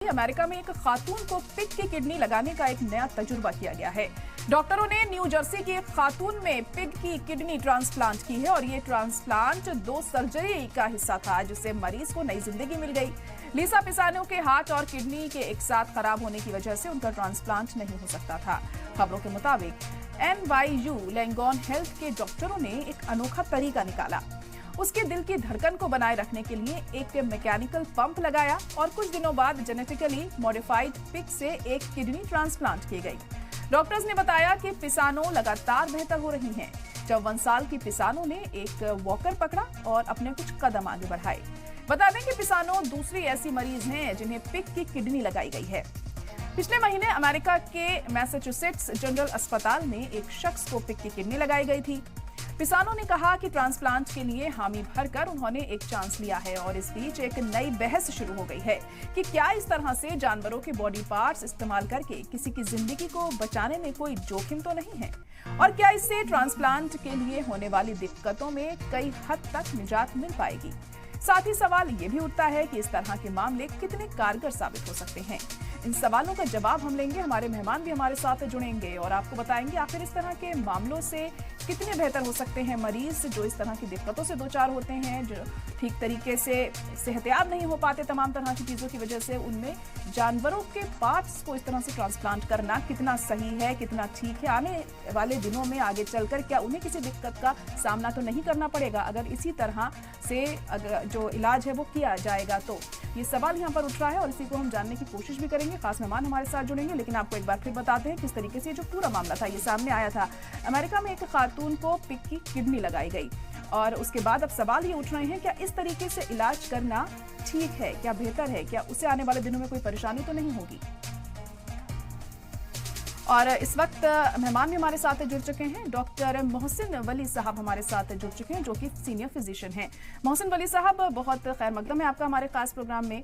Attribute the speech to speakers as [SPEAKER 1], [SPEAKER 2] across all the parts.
[SPEAKER 1] America में एक खातून को पिग की किडनी लगाने का एक नया तजुर्बा किया गया है। डॉक्टरों ने न्यू जर्सी की एक खातून में पिग की किडनी ट्रांसप्लांट की है और ये ट्रांसप्लांट 2 सर्जरी का हिस्सा था, जिससे मरीज को नई जिंदगी मिल गई। लीसा पिसानो के हार्ट और किडनी के एक साथ खराब होने की वजह से उनका ट्रांसप्लांट नहीं हो सकता था। खबरों के मुताबिक NYU लैंगॉन हेल्थ के डॉक्टरों ने एक अनोखा तरीका निकाला। उसके दिल की धड़कन को बनाए रखने के लिए एक मैकेनिकल पंप लगाया और कुछ दिनों बाद जेनेटिकली मॉडिफाइड पिग से एक किडनी ट्रांसप्लांट की गई। डॉक्टर्स ने बताया कि पिसानो लगातार बेहतर हो रही हैं। 54 साल की पिसानो ने एक वॉकर पकड़ा और अपने कुछ कदम आगे बढ़ाए। बता दें कि पिसानो दूसरी ऐसी मरीज हैं जिन्हें पिग की किडनी लगाई गई है। पिछले महीने अमेरिका के मैसाचुसेट्स जनरल अस्पताल में एक शख्स को पिग की किडनी लगाई गई थी। पिसानो ने कहा कि ट्रांसप्लांट के लिए हामी भरकर उन्होंने एक चांस लिया है और इस बीच एक नई बहस शुरू हो गई है कि क्या इस तरह से जानवरों के बॉडी पार्ट्स इस्तेमाल करके किसी की जिंदगी को बचाने में कोई जोखिम तो नहीं है, और क्या इससे ट्रांसप्लांट के लिए होने वाली दिक्कतों में कई हद तक निजात मिल पाएगी। साथ ही सवाल ये भी उठता है कि इस तरह के मामले कितने कारगर साबित हो सकते हैं। इन सवालों का जवाब हम लेंगे, हमारे मेहमान भी हमारे साथ जुड़ेंगे और आपको बताएंगे आखिर इस तरह के मामलों से कितने बेहतर हो सकते हैं मरीज जो इस तरह की दिक्कतों से दो चार होते हैं, जो ठीक तरीके से सेहतयाब नहीं हो पाते तमाम तरह की चीज़ों की वजह से। उनमें जानवरों के पार्ट्स को इस तरह से ट्रांसप्लांट करना कितना सही है, कितना ठीक है। आने वाले दिनों में आगे चलकर क्या उन्हें किसी दिक्कत का सामना तो नहीं करना पड़ेगा अगर इसी तरह से अगर जो इलाज है वो किया जाएगा। तो ये सवाल यहाँ पर उठ रहा है और इसी को हम जानने की कोशिश भी करेंगे। खास मेहमान हमारे साथ जुड़ेंगे, लेकिन आपको एक बार फिर बताते हैं किस तरीके से जो पूरा मामला था ये सामने आया था। अमेरिका में एक खातून को पिग की किडनी लगाई गई और उसके बाद अब सवाल ये उठ रहे हैं, क्या इस तरीके से इलाज करना ठीक है, क्या बेहतर है, क्या उसे आने वाले दिनों में कोई परेशानी तो नहीं होगी। और इस वक्त मेहमान भी हमारे साथ जुड़ चुके हैं। डॉक्टर मोहसिन वली साहब हमारे साथ जुड़ चुके हैं जो कि सीनियर फिजिशियन हैं। मोहसिन वली साहब, बहुत खैर मकदम है आपका हमारे खास प्रोग्राम में।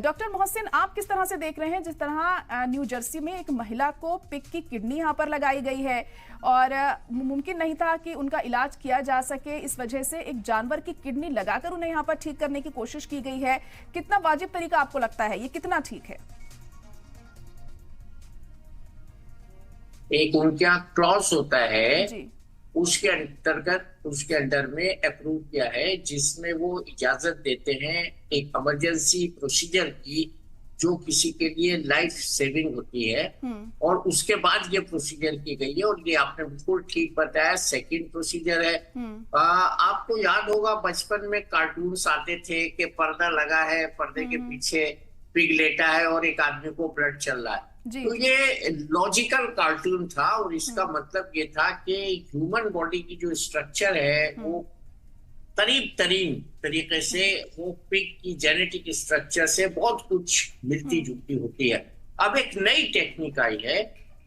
[SPEAKER 1] डॉक्टर मोहसिन, आप किस तरह से देख रहे हैं जिस तरह न्यू जर्सी में एक महिला को पिग की किडनी यहाँ पर लगाई गई है और मुमकिन नहीं था कि उनका इलाज किया जा सके, इस वजह से एक जानवर की किडनी लगाकर उन्हें यहाँ पर ठीक करने की कोशिश की गई है। कितना वाजिब तरीका आपको लगता है, ये कितना ठीक है?
[SPEAKER 2] एक उनके यहाँ क्लॉज होता है
[SPEAKER 1] जी।
[SPEAKER 2] उसके अंतर्गत उसके अंडर में अप्रूव किया है, जिसमें वो इजाजत देते हैं एक इमरजेंसी प्रोसीजर की जो किसी के लिए लाइफ सेविंग होती है। और उसके बाद ये प्रोसीजर की गई है और ये आपने बिल्कुल ठीक बताया, सेकंड प्रोसीजर है। आपको याद होगा बचपन में कार्टून्स आते थे कि पर्दा लगा है, पर्दे के पीछे पिग लेटा है और एक आदमी को ब्लड चल रहा है। तो ये लॉजिकल कार्टून था और इसका मतलब ये था कि ह्यूमन बॉडी की जो स्ट्रक्चर है वो करीब तरीन तरीके से वो पिग की जेनेटिक स्ट्रक्चर से बहुत कुछ मिलती जुलती होती है। अब एक नई टेक्निक आई है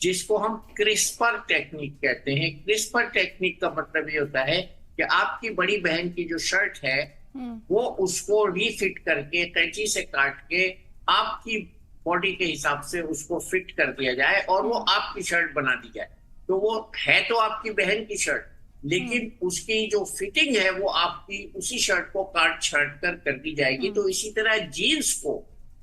[SPEAKER 2] जिसको हम क्रिस्पर टेक्निक कहते हैं। क्रिस्पर टेक्निक का मतलब ये होता है कि आपकी बड़ी बहन की जो शर्ट है वो उसको रीफिट करके कैंची से काट के आपकी बॉडी के हिसाब से उसको फिट कर दिया जाए और वो आपकी शर्ट बना दी जाए। तो वो है तो आपकी बहन की शर्ट, लेकिन उसकी जो फिटिंग है वो आपकी उसी शर्ट को काट छांट कर दी जाएगी। तो इसी तरह जीन्स को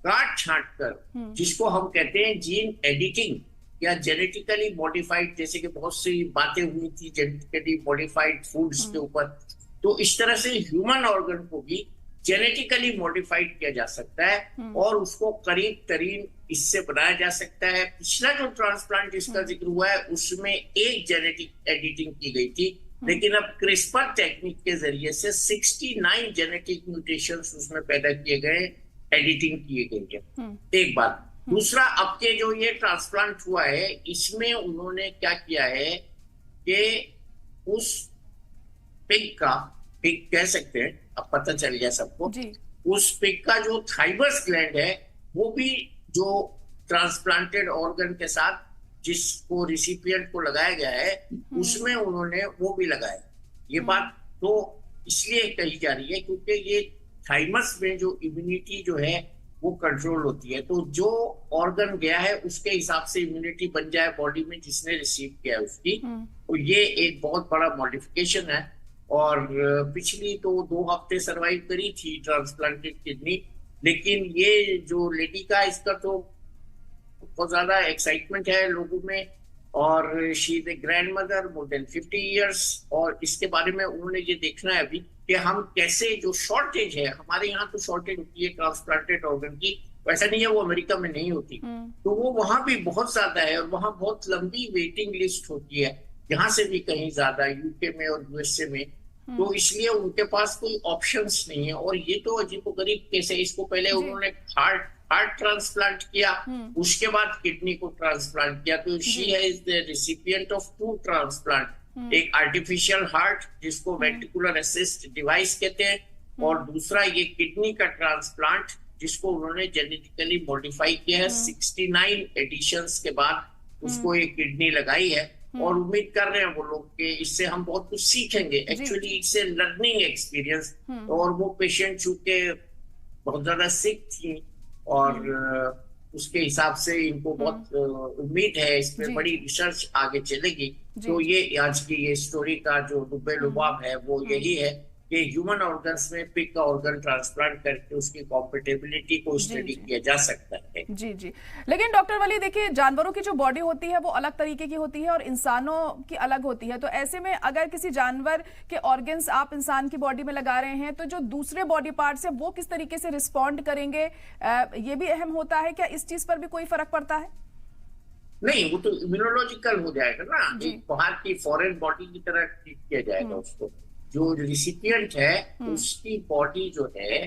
[SPEAKER 2] काट छांट कर, जिसको हम कहते हैं जीन एडिटिंग या जेनेटिकली मॉडिफाइड, जैसे कि बहुत सी बातें हुई थी जेनेटिकली मॉडिफाइड फूड्स के ऊपर, तो इस तरह से ह्यूमन ऑर्गन को भी जेनेटिकली मॉडिफाइड किया जा सकता है और उसको करीब तरीन इससे बनाया जा सकता है। पिछला जो ट्रांसप्लांट जिसका जिक्र हुआ है उसमें एक जेनेटिक एडिटिंग की गई थी, लेकिन अब क्रिस्पर टेक्निक के जरिए से 69 जेनेटिक म्यूटेशंस उसमें पैदा किए गए, एडिटिंग किए गई है। एक बात। दूसरा, अब के जो ये ट्रांसप्लांट हुआ है इसमें उन्होंने क्या किया है कि उस पिग कह सकते हैं, अब पता चल गया सबको, उस पिग का जो थाइमस ग्लैंड है वो भी जो ट्रांसप्लांटेड ऑर्गन के साथ जिसको रिसिपिएंट को लगाया गया है उसमें उन्होंने वो भी लगाया। ये बात तो इसलिए कही जा रही है क्योंकि ये थाइमस में जो इम्यूनिटी जो है वो कंट्रोल होती है, तो जो ऑर्गन गया है उसके हिसाब से इम्यूनिटी बन जाए बॉडी में जिसने रिसीव किया है उसकी। तो ये एक बहुत बड़ा मॉडिफिकेशन है और पिछली तो 2 हफ्ते सरवाइव करी थी ट्रांसप्लांटेड किडनी, लेकिन ये जो लेडी का इसका तो बहुत ज्यादा एक्साइटमेंट है लोगों में। और she is a grand mother more than 50 years। और इसके बारे में उन्होंने ये देखना है अभी कि हम कैसे, जो शॉर्टेज है हमारे यहाँ तो शॉर्टेज होती है ट्रांसप्लांटेड ऑर्गन की, वैसा नहीं है वो अमेरिका में नहीं होती, तो वो वहां भी बहुत ज्यादा है और वहां बहुत लंबी वेटिंग लिस्ट होती है, यहाँ से भी कहीं ज्यादा, यूके में और यूएसए में। तो इसलिए उनके पास कोई ऑप्शंस नहीं है। और ये तो अजीबोगरीब केस है। इसको पहले उन्होंने हार्ट ट्रांसप्लांट किया, उसके बाद किडनी को ट्रांसप्लांट किया। तो she is the recipient of 2 transplant, एक आर्टिफिशियल हार्ट जिसको वेंट्रिकुलर असिस्ट डिवाइस कहते हैं, और दूसरा ये किडनी का ट्रांसप्लांट जिसको उन्होंने जेनेटिकली मॉडिफाई किया है। 69 एडिशंस के बाद उसको ये किडनी लगाई है। और उम्मीद कर रहे हैं वो लोग कि इससे हम बहुत कुछ सीखेंगे। Actually it's a learning experience. और वो पेशेंट चूंकि बहुत ज्यादा सिक थी और उसके हिसाब से इनको बहुत उम्मीद है, इसमें बड़ी रिसर्च आगे चलेगी। तो ये आज की ये स्टोरी का जो लुब्बे लुबाब है वो यही है कि ह्यूमन ऑर्गन्स में पिग का ऑर्गन ट्रांसप्लांट करके उसकी कॉम्पेटेबिलिटी को स्टडी किया जा सकता है।
[SPEAKER 1] जी जी। लेकिन डॉक्टर वली देखिए, जानवरों की जो बॉडी होती है वो अलग तरीके की होती है और इंसानों की अलग होती है। तो ऐसे में अगर किसी जानवर के ऑर्गन्स आप इंसान की बॉडी में लगा रहे हैं तो जो दूसरे बॉडी पार्ट्स है वो किस तरीके से रिस्पॉन्ड करेंगे, ये भी अहम होता है। क्या इस चीज पर भी कोई फर्क पड़ता है?
[SPEAKER 2] नहीं, वो तो इम्यूनोलॉजिकल हो जाएगा ना, एक बाहर की फॉरेन बॉडी की तरह ट्रीट किया जाएगा उसको। जो रिसिपिएंट है उसकी बॉडी जो है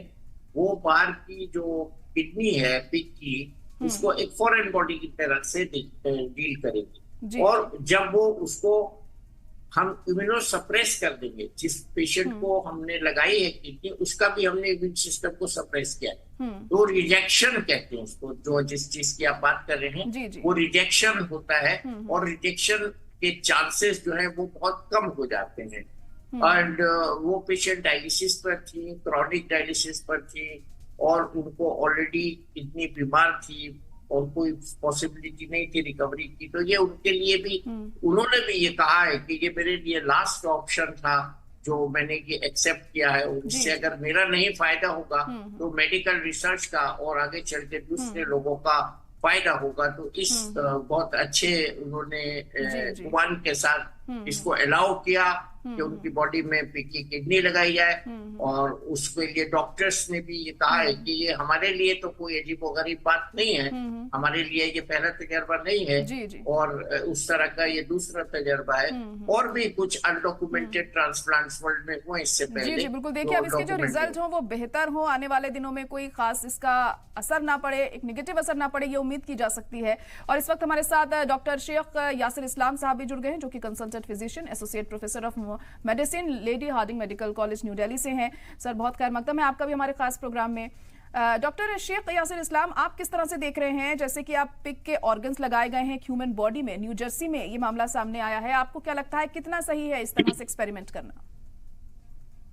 [SPEAKER 2] वो बाहर की जो किडनी है पिग की, उसको एक फॉरेन बॉडी की तरह से डील करेगी। और जब वो उसको हम इम्यूनो सप्रेस कर देंगे, जिस पेशेंट को हमने लगाई है किडनी उसका भी हमने इम्यून सिस्टम को सप्रेस किया है, तो रिजेक्शन कहते हैं उसको। जो जिस चीज की आप बात कर रहे हैं वो रिजेक्शन होता है। और रिजेक्शन के चांसेस जो है वो बहुत कम हो जाते हैं। एंड वो पेशेंट डायलिसिस पर थी, क्रॉनिक डायलिसिस पर थी, और उनको ऑलरेडी इतनी बीमार थी और कोई पॉसिबिलिटी नहीं थी रिकवरी की। तो ये उनके लिए भी उन्होंने भी ये कहा है कि ये मेरे लिए लास्ट ऑप्शन था जो मैंने ये एक्सेप्ट किया है। और इससे अगर मेरा नहीं फायदा होगा तो मेडिकल रिसर्च का और आगे चल के दूसरे लोगों का फायदा होगा। तो इस बहुत अच्छे उन्होंने भगवान के साथ इसको अलाउ किया कि उनकी बॉडी में पिग की किडनी लगाई जाए। और उसके लिए डॉक्टर्स ने भी ये कहा है कि ये हमारे लिए तो कोई अजीबोगरीब बात नहीं है, हमारे लिए ये पहला तजर्बा नहीं है। और उस तरह का ये दूसरा तजर्बा है। और भी कुछ अनडॉक्यूमेंटेड ट्रांसप्लांट्स वर्ल्ड में हुए इससे पहले।
[SPEAKER 1] जी बिल्कुल। देखिए, अब इसके जो रिजल्ट हो वो बेहतर हो, आने वाले दिनों में कोई खास इसका असर ना पड़े, एक नेगेटिव असर ना पड़े, ये उम्मीद की जा सकती है। और इस वक्त हमारे साथ डॉक्टर शेख यासिर इस्लाम साहब भी जुड़ गए हैं, जो कि consultant physician, associate professor of medicine, Lady Hardinge Medical College New Delhi से हैं। सर, बहुत खैर मकदम है आपका भी हमारे खास प्रोग्राम में। डॉक्टर शेख यासिर इस्लाम, आप किस तरह से देख रहे हैं, जैसे कि आप पिग के ऑर्गन्स लगाए गए हैं ह्यूमन बॉडी में, न्यू जर्सी में ये मामला सामने आया है, आपको क्या लगता है कितना सही है इस तरह से एक्सपेरिमेंट करना?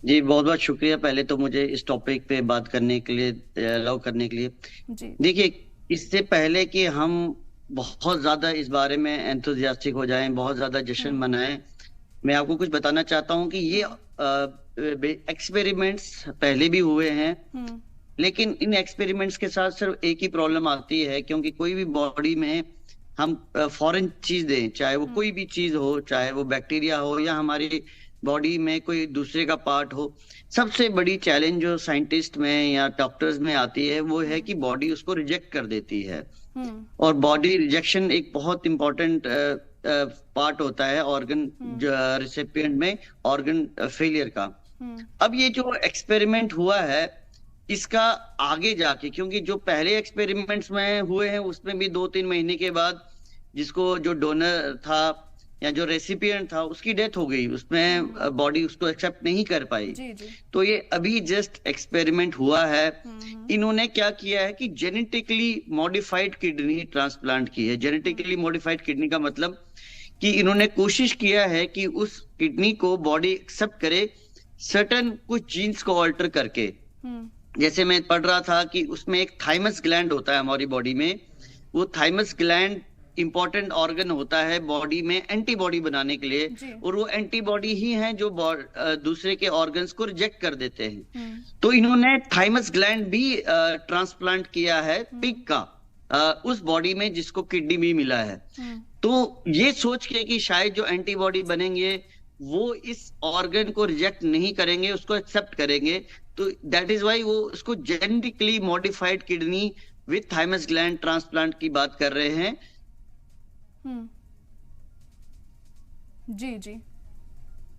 [SPEAKER 3] जी बहुत बहुत शुक्रिया पहले तो मुझे इस टॉपिक पे बात करने के लिए, अलाउ करने के लिए। देखिए, इससे पहले कि हम बहुत ज्यादा इस बारे में एंथुसियास्टिक हो जाएं, बहुत ज्यादा जश्न मनाएं, मैं आपको कुछ बताना चाहता हूं कि ये एक्सपेरिमेंट्स पहले भी हुए हैं, लेकिन इन एक्सपेरिमेंट्स के साथ सिर्फ एक ही प्रॉब्लम आती है, क्योंकि कोई भी बॉडी में हम फॉरेन चीज दें, चाहे वो कोई भी चीज हो, चाहे वो बैक्टीरिया हो या हमारी बॉडी में कोई दूसरे का पार्ट हो, सबसे बड़ी चैलेंज जो साइंटिस्ट में या डॉक्टर्स में आती है वो है कि बॉडी उसको रिजेक्ट कर देती है। और बॉडी रिजेक्शन एक बहुत इंपॉर्टेंट पार्ट होता है ऑर्गन रिसिपिएंट में ऑर्गन फेलियर का। अब ये जो एक्सपेरिमेंट हुआ है इसका आगे जाके, क्योंकि जो पहले एक्सपेरिमेंट्स में हुए हैं उसमें भी 2-3 महीने के बाद जिसको जो डोनर था या जो रेसिपिएंट था उसकी डेथ हो गई, उसमें बॉडी उसको एक्सेप्ट नहीं कर पाई। तो ये अभी जस्ट एक्सपेरिमेंट हुआ है। इन्होंने क्या किया है कि जेनेटिकली मॉडिफाइड किडनी ट्रांसप्लांट की है। जेनेटिकली मॉडिफाइड किडनी का मतलब कि इन्होंने कोशिश किया है कि उस किडनी को बॉडी एक्सेप्ट करे सर्टेन कुछ जीन्स को ऑल्टर करके। जैसे मैं पढ़ रहा था कि उसमें एक थाइमस ग्लैंड होता है हमारी बॉडी में, वो थाइमस ग्लैंड इंपॉर्टेंट ऑर्गन होता है बॉडी में एंटीबॉडी बनाने के लिए, और वो एंटीबॉडी ही हैं जो दूसरे के ऑर्गन्स को रिजेक्ट कर देते हैं। तो इन्होंने थाइमस ग्लैंड भी ट्रांसप्लांट किया है पिग का, उस बॉडी में जिसको किडनी भी मिला है। तो ये सोच के कि शायद जो एंटीबॉडी बनेंगे वो इस ऑर्गन को रिजेक्ट नहीं करेंगे, उसको एक्सेप्ट करेंगे। तो दैट इज वाई वो उसको genetically modified kidney with thymus gland transplant की बात कर रहे हैं।
[SPEAKER 1] जी जी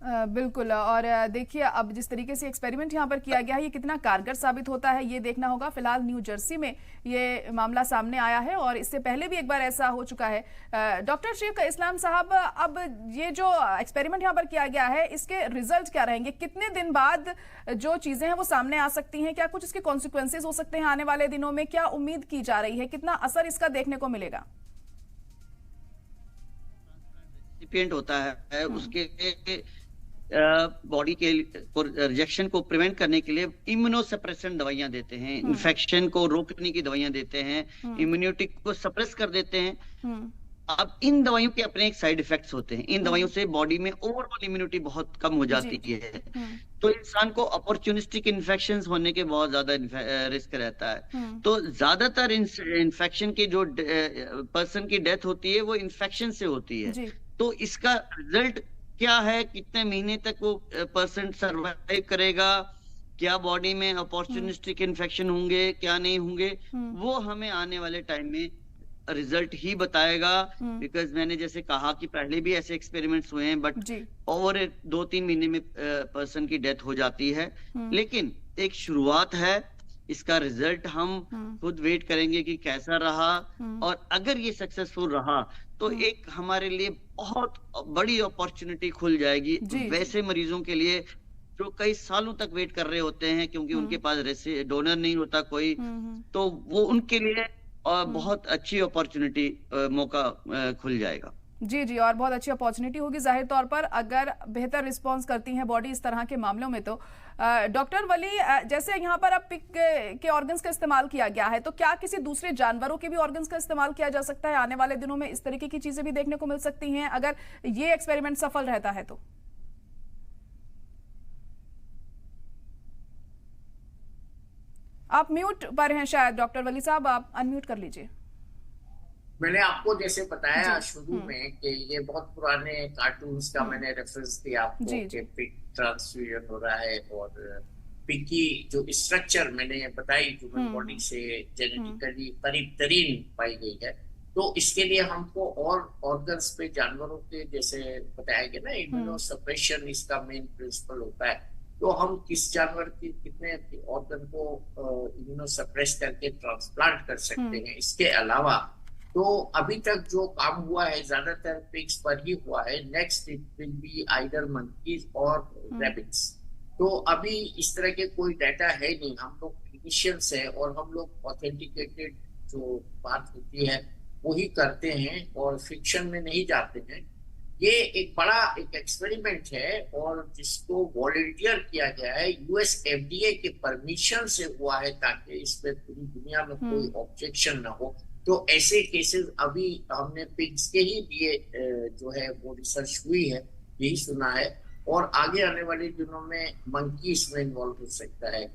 [SPEAKER 1] बिल्कुल। और देखिए अब जिस तरीके से एक्सपेरिमेंट यहाँ पर किया गया है ये कितना कारगर साबित होता है ये देखना होगा। फिलहाल न्यू जर्सी में ये मामला सामने आया है और इससे पहले भी एक बार ऐसा हो चुका है। डॉक्टर शरीफ इस्लाम साहब, अब ये जो एक्सपेरिमेंट यहाँ पर किया गया है इसके रिजल्ट क्या रहेंगे? कितने दिन बाद जो चीजें हैं वो सामने आ सकती हैं? क्या कुछ इसके कॉन्सिक्वेंसेज हो सकते हैं आने वाले दिनों में? क्या उम्मीद की जा रही है? कितना असर इसका देखने को मिलेगा?
[SPEAKER 3] रेसिपिएंट होता है उसके बॉडी के रिजेक्शन को प्रिवेंट करने के लिए इम्यूनोसप्रेसेंट दवाइयां देते हैं, इन्फेक्शन को रोकने की दवाइयां देते हैं, इम्यूनिटी को सप्रेस कर देते हैं। अब इन दवाइयों के अपने एक साइड इफेक्ट्स होते हैं। इन दवाइयों से बॉडी में ओवरऑल इम्यूनिटी बहुत कम हो जाती है, तो इंसान को अपॉर्चुनिस्टिक इन्फेक्शन होने के बहुत ज्यादा रिस्क रहता है। तो ज्यादातर इन्फेक्शन की जो पर्सन की डेथ होती है वो इन्फेक्शन से होती है। तो इसका रिजल्ट क्या है, कितने महीने तक वो पर्सन सरवाइव करेगा, क्या बॉडी में अपॉर्चुनिस्टिक इन्फेक्शन होंगे क्या नहीं होंगे, वो हमें आने वाले टाइम में रिजल्ट ही बताएगा। बिकॉज मैंने जैसे कहा कि पहले भी ऐसे एक्सपेरिमेंट्स हुए हैं, बट ओवर 2-3 महीने में पर्सन की डेथ हो जाती है। लेकिन एक शुरुआत है, इसका रिजल्ट हम खुद वेट करेंगे कि कैसा रहा, और अगर ये सक्सेसफुल रहा तो एक हमारे लिए बहुत बड़ी अपॉर्चुनिटी खुल जाएगी वैसे मरीजों के लिए जो कई सालों तक वेट कर रहे होते हैं, क्योंकि उनके पास डोनर नहीं होता कोई, तो वो उनके लिए बहुत अच्छी अपॉर्चुनिटी मौका खुल जाएगा।
[SPEAKER 1] जी जी, और बहुत अच्छी अपॉर्चुनिटी होगी जाहिर तौर पर अगर बेहतर रिस्पांस करती हैं बॉडी इस तरह के मामलों में। तो डॉक्टर वली, जैसे यहाँ पर अब पिग के ऑर्गन्स का इस्तेमाल किया गया है, तो क्या किसी दूसरे जानवरों के भी ऑर्गन्स का इस्तेमाल किया जा सकता है? आने वाले दिनों में इस तरीके की चीजें भी देखने को मिल सकती हैं अगर ये एक्सपेरिमेंट सफल रहता है तो? आप म्यूट पर हैं शायद डॉक्टर वली साहब, आप अनम्यूट कर लीजिए।
[SPEAKER 2] मैंने आपको जैसे बताया शुरू में कि ये बहुत पुराने कार्टून्स का मैंने रेफरेंस दिया आपको कि पिग ट्रांसफ्यूजन हो रहा है, और पिग की जो स्ट्रक्चर मैंने बताई ह्यूमन बॉडी से जेनेटिकली करीब तरीन पाई गई है। तो इसके लिए हमको और ऑर्गन्स पे जानवरों के जैसे बताया गया ना, इम्यूनोसप्रेशन इसका मेन प्रिंसिपल होता है। तो हम किस जानवर की कितने ऑर्गन को इम्यूनोसप्रेस करके ट्रांसप्लांट कर सकते हैं। इसके अलावा तो अभी तक जो काम हुआ है ज्यादातर पिग्स पर ही हुआ है। Next it will be either monkeys और रैबिट्स। तो अभी इस तरह के कोई डाटा है नहीं, हम लोग क्लिनिशियंस है और हम लोग ऑथेंटिकेटेड जो बात होती है वही करते हैं और फिक्शन में नहीं जाते हैं। ये एक बड़ा एक एक्सपेरिमेंट है और जिसको वॉलंटियर किया गया है, यूएस एफडीए के परमिशन से हुआ है ताकि इस पे पूरी दुनिया में कोई ऑब्जेक्शन ना हो। तो ऐसे केसेस अभी हमने पिग्स के ही लिए जो है वो रिसर्च हुई है, यही सुना है, और आगे आने वाले दिनों में मंकी इसमें इन्वॉल्व हो सकता है।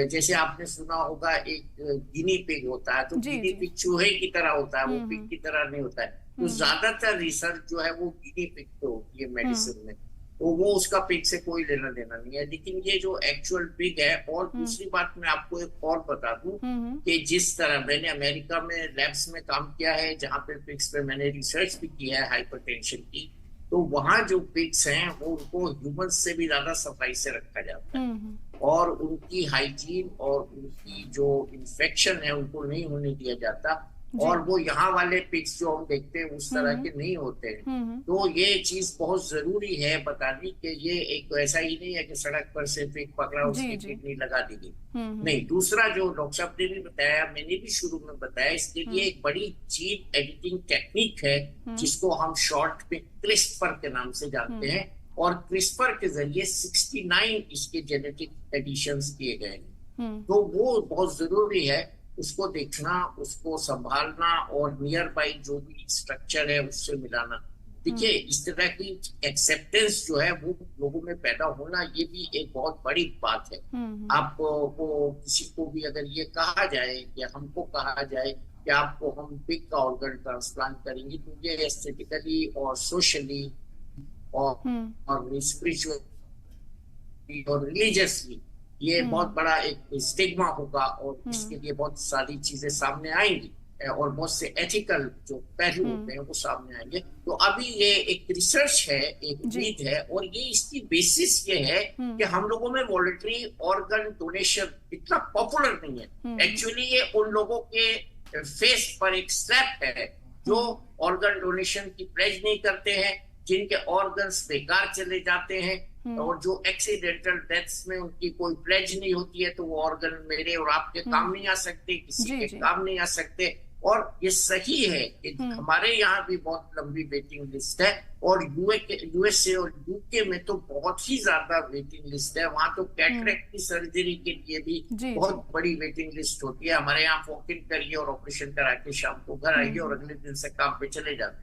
[SPEAKER 2] जैसे आपने सुना होगा एक गिनी पिग होता है, तो गिनी पिग चूहे की तरह होता है, वो पिग की तरह नहीं होता है। तो ज्यादातर रिसर्च जो है वो गिनी पिग पे होती है मेडिसिन में, तो वो उसका पिग से कोई लेना देना नहीं है। लेकिन ये जो एक्चुअल पिग है, और दूसरी बात मैं आपको एक और बता दूं कि जिस तरह मैंने अमेरिका में लैब्स में काम किया है जहाँ पे पिग्स पे मैंने रिसर्च भी की है हाइपरटेंशन की, तो वहाँ जो पिग्स हैं वो उनको ह्यूमंस से भी ज्यादा सफाई से रखा जाता है और उनकी हाइजीन और उनकी जो इन्फेक्शन है उनको नहीं होने दिया जाता। और वो यहाँ वाले पिग्स जो हम देखते हैं उस तरह के नहीं होते हैं। तो ये चीज बहुत जरूरी है बतानी कि ये एक ऐसा ही नहीं है कि सड़क पर से पिग पकड़ा उसकी किडनी लगा दी गई, नहीं। दूसरा जो डॉक्टर साहब ने भी बताया, मैंने भी शुरू में बताया, इसके लिए एक बड़ी जीन एडिटिंग टेक्निक है जिसको हम शॉर्ट में क्रिस्पर के नाम से जानते हैं, और क्रिस्पर के जरिए 69 इसके जेनेटिक एडिशंस किए गए हैं। तो वो बहुत जरूरी है उसको देखना, उसको संभालना और नियर बाई जो भी स्ट्रक्चर है उससे मिलाना। देखिए, इस तरह की एक्सेप्टेंस जो है वो लोगों में पैदा होना, ये भी एक बहुत बड़ी बात है। आपको किसी को भी अगर ये कहा जाए या हमको कहा जाए कि आपको हम पिग का ऑर्गन ट्रांसप्लांट करेंगे, तो ये एस्थेटिकली और सोशली और स्पिरिचुअली और रिलीजियसली ये बहुत बड़ा एक स्टिग्मा होगा, और इसके लिए बहुत सारी चीजें सामने आएंगी और बहुत से एथिकल जो पहलू होते हैं वो सामने आएंगे। तो अभी ये एक रिसर्च है, एक उम्मीद है, और ये इसकी बेसिस ये है कि हम लोगों में वॉलंटरी ऑर्गन डोनेशन इतना पॉपुलर नहीं है। एक्चुअली ये उन लोगों के फेस पर एक स्लैप है जो ऑर्गन डोनेशन की प्लेज नहीं करते हैं, जिनके ऑर्गन्स बेकार चले जाते हैं, और जो एक्सीडेंटल डेथ्स में उनकी कोई प्लेज नहीं होती है, तो वो ऑर्गन मेरे और आपके काम नहीं आ सकते, किसी के काम नहीं आ सकते। और ये सही है कि हमारे यहाँ भी बहुत लंबी वेटिंग लिस्ट है, और यूएसए और यूके में तो बहुत ही ज्यादा वेटिंग लिस्ट है। वहां तो कैटरेक्ट की सर्जरी के लिए भी बहुत बड़ी वेटिंग लिस्ट होती है। हमारे यहाँ वॉक इन करिए और ऑपरेशन करा के शाम को घर आइए और अगले दिन से काम पे चले जाते हैं।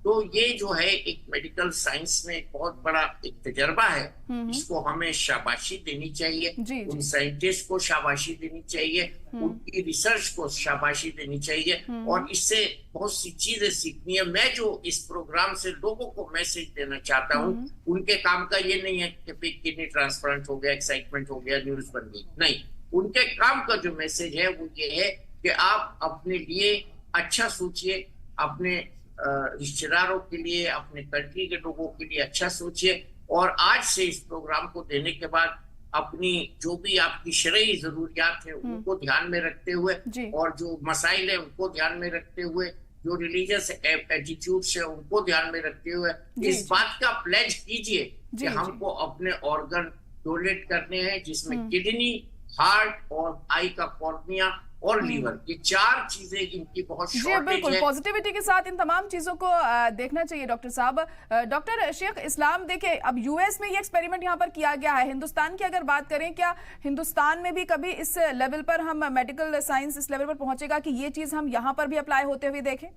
[SPEAKER 2] तो ये जो है एक मेडिकल साइंस में एक बहुत बड़ा एक तजर्बा है, इसको हमें शाबाशी देनी चाहिए, उन साइंटिस्ट को शाबाशी देनी चाहिए, उनकी रिसर्च को शाबाशी देनी चाहिए, और इससे बहुत सी चीजें सीखनी है। मैं जो इस प्रोग्राम से लोगों को मैसेज देना चाहता हूँ, उनके काम का ये नहीं है कि पिग किडनी ट्रांसप्लांट हो गया, एक्साइटमेंट हो गया, न्यूज बन गई, नहीं। उनके काम का जो मैसेज है वो ये है कि आप अपने लिए अच्छा सोचिए, अपने रिश्तेदारों के लिए, अपने कंट्री के लोगों के लिए अच्छा सोचिए, और आज से इस प्रोग्राम को देने के बाद अपनी जो भी आपकी शरई जरूरियात है उनको ध्यान में रखते हुए, और जो मसाइल है उनको ध्यान में रखते हुए, जो रिलीजियस एटीट्यूड्स है उनको ध्यान में रखते हुए, इस बात का प्लेज कीजिए कि हमको अपने ऑर्गन डोनेट करने हैं, जिसमें किडनी, हार्ट और आई का कॉर्निया और लीवर, ये 4 चीजें इनकी बहुत शॉर्टेज
[SPEAKER 1] बिल्कुल
[SPEAKER 2] है।
[SPEAKER 1] पॉजिटिविटी के साथ इन तमाम चीजों को देखना चाहिए डॉक्टर साहब। डॉक्टर शेख इस्लाम, देखिए अब यूएस में ये एक्सपेरिमेंट यहाँ पर किया गया है, हिंदुस्तान की अगर बात करें, क्या हिंदुस्तान में भी कभी इस लेवल पर हम मेडिकल साइंस इस लेवल पर पहुंचेगा कि ये चीज हम यहाँ पर भी अप्लाई होते हुए देखें?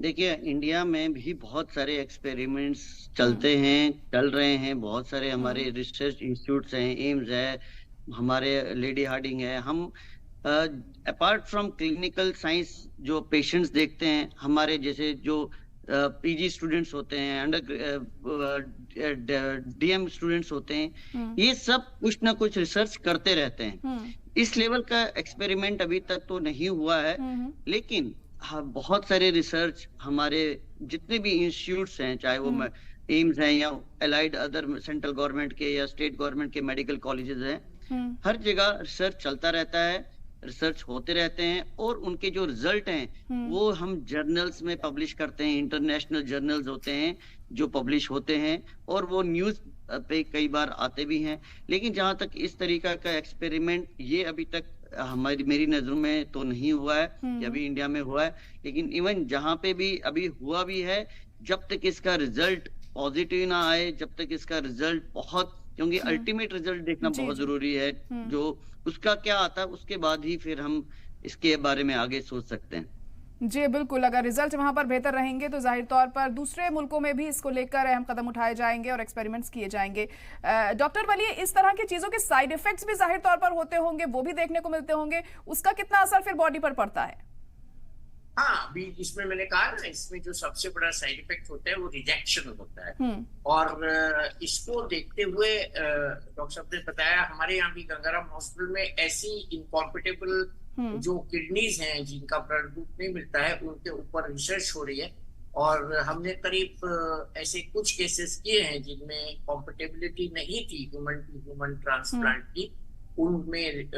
[SPEAKER 3] देखिए, इंडिया में भी बहुत सारे एक्सपेरिमेंट्स चलते हैं, चल रहे हैं, बहुत सारे हमारे रिसर्च इंस्टीट्यूट्स हैं, एम्स है, हमारे लेडी हार्डिंग है। हम अपार्ट फ्रॉम क्लिनिकल साइंस जो पेशेंट्स देखते हैं, हमारे जैसे जो पीजी स्टूडेंट्स होते हैं, डीएम स्टूडेंट्स होते हैं, ये सब कुछ ना कुछ रिसर्च करते रहते हैं। इस लेवल का एक्सपेरिमेंट अभी तक तो नहीं हुआ है, लेकिन बहुत सारे रिसर्च हमारे जितने भी इंस्टीट्यूट्स हैं, चाहे वो एम्स हैं या एलाइड अदर सेंट्रल गवर्नमेंट के या स्टेट गवर्नमेंट के मेडिकल कॉलेजेस हैं, हर जगह रिसर्च चलता रहता है, रिसर्च होते रहते हैं, और उनके जो रिजल्ट हैं वो हम जर्नल्स में पब्लिश करते हैं। इंटरनेशनल जर्नल्स होते हैं जो पब्लिश होते हैं, और वो न्यूज पे कई बार आते भी हैं। लेकिन जहां तक इस तरीका का एक्सपेरिमेंट, ये अभी तक मेरी नजरों में तो नहीं हुआ है कि अभी इंडिया में हुआ है। लेकिन इवन जहां पे भी अभी हुआ भी है, जब तक इसका रिजल्ट पॉजिटिव ना आए, जब तक इसका रिजल्ट बहुत, क्योंकि अल्टीमेट रिजल्ट देखना बहुत जरूरी है, जो उसका क्या आता है उसके बाद ही फिर हम इसके बारे में आगे सोच सकते हैं।
[SPEAKER 1] जी बिल्कुल, अगर रिजल्ट वहां पर बेहतर रहेंगे तो जाहिर तौर पर दूसरे मुल्कों में भी इसको लेकर अहम कदम उठाए जाएंगे और एक्सपेरिमेंट्स किए जाएंगे। डॉक्टर वली, इस तरह की चीजों के साइड इफेक्ट्स भी जाहिर तौर पर होते होंगे, वो भी देखने को मिलते होंगे, उसका कितना असर फिर बॉडी पर पड़ता है?
[SPEAKER 2] हाँ, अभी इसमें मैंने कहा ना, इसमें जो सबसे बड़ा साइड इफेक्ट होता है वो रिजेक्शन होता है, और इसको देखते हुए डॉक्टर साहब ने बताया, हमारे यहाँ भी गंगाराम हॉस्पिटल में ऐसी इनकॉम्पिटेबल जो किडनीज हैं जिनका ब्लड ग्रुप नहीं मिलता है, उनके ऊपर रिसर्च हो रही है, और हमने करीब ऐसे कुछ केसेस किए हैं जिनमें कॉम्पेटेबिलिटी नहीं थी ह्यूमन टू ह्यूमन ट्रांसप्लांट की, उनमें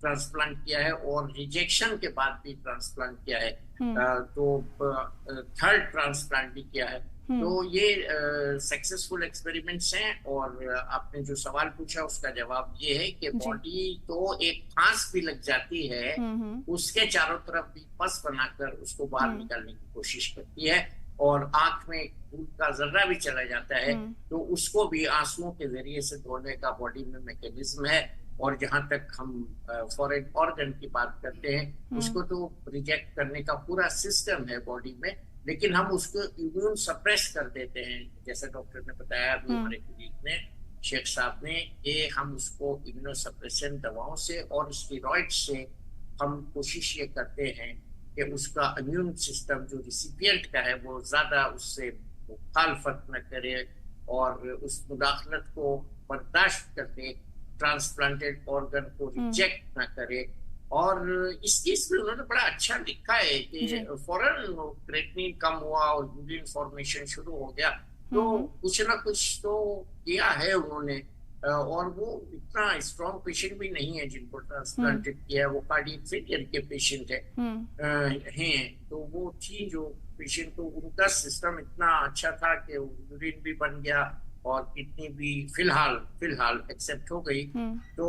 [SPEAKER 2] ट्रांसप्लांट किया है, और रिजेक्शन के बाद भी ट्रांसप्लांट किया है, तो 3rd ट्रांसप्लांट भी किया है। तो ये सक्सेसफुल एक्सपेरिमेंट्स हैं, और आपने जो सवाल पूछा उसका जवाब ये है कि बॉडी तो एक फांस भी लग जाती है, उसके चारों तरफ भी पस बनाकर उसको बाहर निकालने की कोशिश करती है, और आंख में खून का जर्रा भी चला जाता है, तो उसको भी आंसुओं के जरिए से धोने का बॉडी में मैकेनिज्म है। और जहां तक हम फॉरेन ऑर्गन की बात करते हैं उसको तो रिजेक्ट करने का पूरा सिस्टम है बॉडी में, लेकिन हम उसको इम्यून सप्रेस कर देते हैं। जैसे डॉक्टर ने बताया अभी हमारे कलीग ने, शेख साहब ने, ये हम उसको इम्यूनोसप्रेशन दवाओं से और स्टेरॉइड से हम कोशिश ये करते हैं कि उसका इम्यून सिस्टम जो रिसिपिएंट का है वो ज्यादा उससे मुखालफत न करे और उस मुदाखलत को बर्दाश्त करके ट्रांसप्लांटेड ऑर्गन को रिजेक्ट ना करे। और इस केस में उन्होंने बड़ा अच्छा लिखा है कि फौरन क्रेटनिन कम हुआ और यूरिन फॉर्मेशन शुरू हो गया, तो कुछ ना कुछ तो किया है उन्होंने। और वो इतना स्ट्रॉन्ग पेशेंट भी नहीं है जिनको ट्रांसप्लांटेड किया है, वो कार्डियक फेलियर के पेशेंट हैं। तो वो थी जो पेशेंट, तो उनका सिस्टम इतना अच्छा था कि यूरिन भी बन गया और किडनी भी फिलहाल एक्सेप्ट हो गई। तो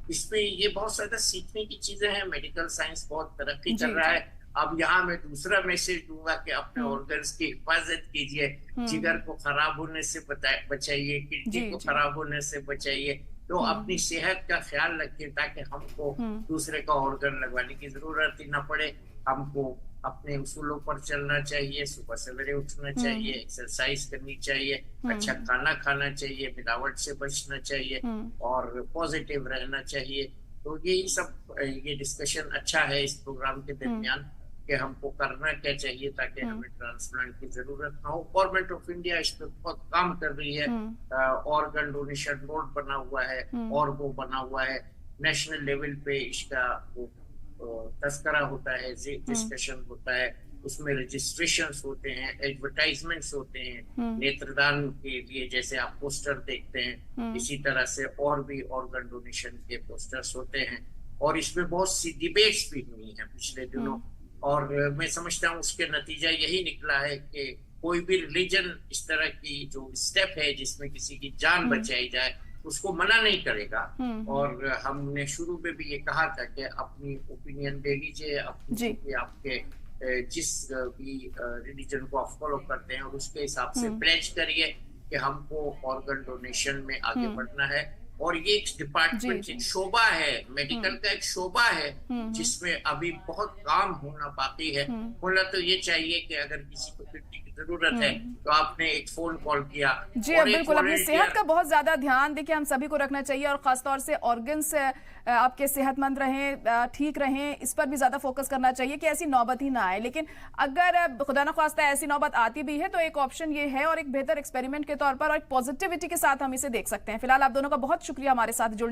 [SPEAKER 2] इसमें ये बहुत ज्यादा सीखने की चीजें हैं, मेडिकल साइंस बहुत तरक्की कर रहा है। अब यहाँ मैं दूसरा मैसेज दूंगा कि अपने ऑर्गन्स की हिफाजत कीजिए, जिगर को खराब होने से बचाइए, किडनी को खराब होने से बचाइए, तो अपनी सेहत का ख्याल रखिए ताकि हमको दूसरे का ऑर्गन लगवाने की जरूरत ही ना पड़े। हमको अपने उसूलों पर चलना चाहिए, सुबह सवेरे उठना चाहिए, एक्सरसाइज करनी चाहिए, अच्छा खाना खाना चाहिए, मिलावट से बचना चाहिए और पॉजिटिव रहना चाहिए। तो यही सब, ये डिस्कशन अच्छा है इस प्रोग्राम के दरमियान कि हमको करना क्या चाहिए ताकि हमें ट्रांसप्लांट की जरूरत ना हो। गवर्नमेंट ऑफ इंडिया इस पर बहुत काम कर रही है, ऑर्गन डोनेशन बोर्ड बना हुआ है और वो बना हुआ है, नेशनल लेवल पे इसका तस्करा होता है, डिस्कशन होता है, उसमें रजिस्ट्रेशंस होते हैं, एडवर्टाइजमेंट्स होते हैं नेत्रदान के लिए, जैसे आप पोस्टर देखते हैं, इसी तरह से और भी ऑर्गन डोनेशन के पोस्टर्स होते हैं। और इसमें बहुत सी डिबेट्स भी हुई हैं पिछले दिनों, और मैं समझता हूँ उसके नतीजा यही निकला है कि कोई भी रिलीजन इस तरह की जो स्टेप है जिसमें किसी की जान बचाई जाए उसको मना नहीं करेगा। और हमने शुरू में भी ये कहा था कि अपनी ओपिनियन दे लीजिए, अपनी आपके जिस भी रिलीजन को आप फॉलो करते हैं और उसके हिसाब से प्लेज करिए कि हमको ऑर्गन डोनेशन में आगे बढ़ना है। और ये एक डिपार्टमेंट, एक शोबा है, मेडिकल का एक शोबा है जिसमें अभी बहुत काम होना बाकी है। होना तो ये चाहिए कि अगर किसी को किडनी की जरूरत है तो आपने एक फोन कॉल किया।
[SPEAKER 1] जी बिल्कुल, अपनी सेहत का बहुत ज्यादा ध्यान देखिए हम सभी को रखना चाहिए, और खासतौर से ऑर्गन्स आपके सेहतमंद रहें, ठीक रहें, इस पर भी ज्यादा फोकस करना चाहिए कि ऐसी नौबत ही ना आए। लेकिन अगर खुदा न ख्वास्ता ऐसी नौबत आती भी है तो एक ऑप्शन ये है, और एक बेहतर एक्सपेरिमेंट के तौर पर और एक पॉजिटिविटी के साथ हम इसे देख सकते हैं। फिलहाल आप दोनों का बहुत शुक्रिया हमारे साथ जुड़ने